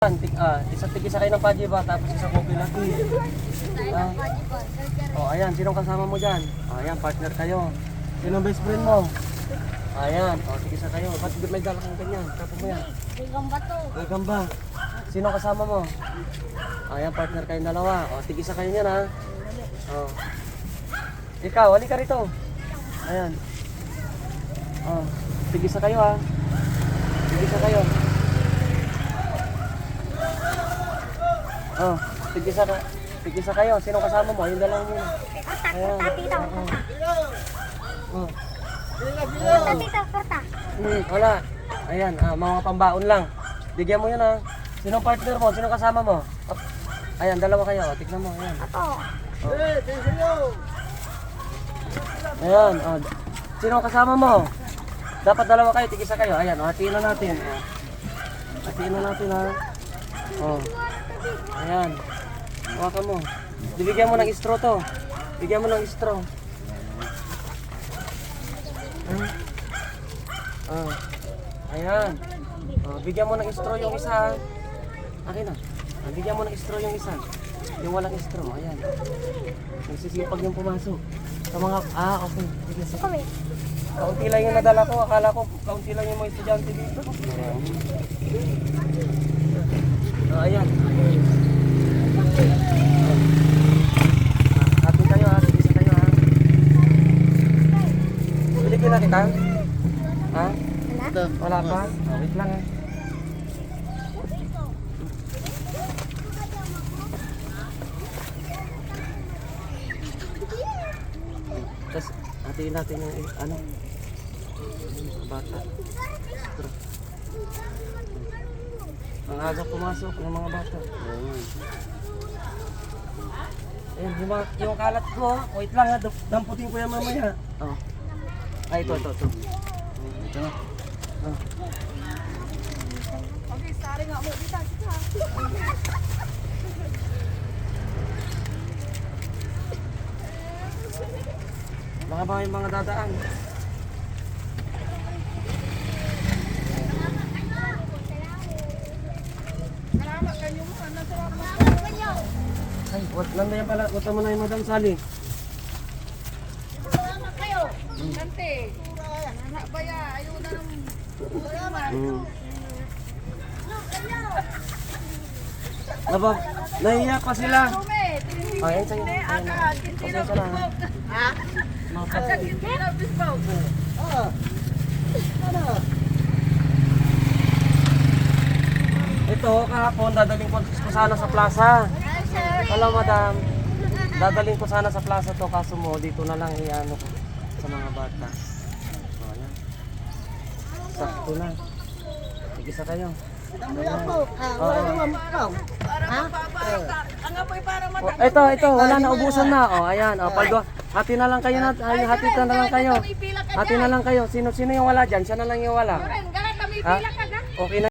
Isa tigisa kayo ng Pajiba, tapos isa Coffee Lucky. Ayan, sinong kasama mo dyan? Ayan, partner kayo. Sinong best friend mo? Ayan, tigisa kayo. Ba't may dala kang ganyan? Tapo mo yan. Gagamba to. Gagamba. Sinong kasama mo? Ayan, partner kayong dalawa. Tigisa kayo niyan, ha? Ikaw, hali ka rito. Ayan. Tigisa kayo, ha? Tigisa kayo. Tigisa kayo. Sino kasama mo? Yung dalawa mo. Ayan. Wala. Ayan, mga pambaon lang. Bigyan mo yun, ha. Sino partner mo? Sino kasama mo? Ayan, dalawa kayo. Tignan mo. Ayan. Ayan. Sino kasama mo? Dapat dalawa kayo. Tigisa kayo. Ayan, hatiin na natin. Hatiin na natin, ha. Ayan. Hawakan mo. Bigyan mo ng straw to. Bigyan mo ng straw. Ayan. Bigyan mo ng straw yung isa. Akin na. Bigyan mo ng straw yung isa. Yung walang straw. Ayan. Nagsisipag yung pumasok. Sa mga... okay. Sige, sige. Kaunti lang yung nadala ko. Akala ko kaunti lang yung mga estudyante dito. Ayan. Hati kayo, ha? Tigisa kayo, ha? Biligyan na kita? Ha? Wala pa? Wait lang, ha? Tapos, hatiin natin yung bata. Ang aga pumasok ng mga bata. Ayun, yung kalat ko, wait lang, ha, damputin ko yan mamaya. Ito. Ito na. Okay, sorry nga mo. Dito. Baka ba yung mga dadaan? Ay, nandiyan pala. Wata mo na yung Madam Sally. Salamat kayo. Nante. Anak ba ya? Ayaw na ng... Aba, nahiya pa sila. Ayan sa'yo. Pasensya na. Ha? Ito, kahapon, dadaling ko sana sa plaza. Hello, madam. Dadaling ko sana sa plaza to, kaso mo, dito na lang iano ko sa mga bata. Ayan. Sakto na. Tigisa kayo. Ito, wala na, ubusan na. Ayan, paldo. Hati na lang kayo na, hati na lang kayo. Hati na lang kayo. Sino yung wala dyan? Siya na lang yung wala. Okay na.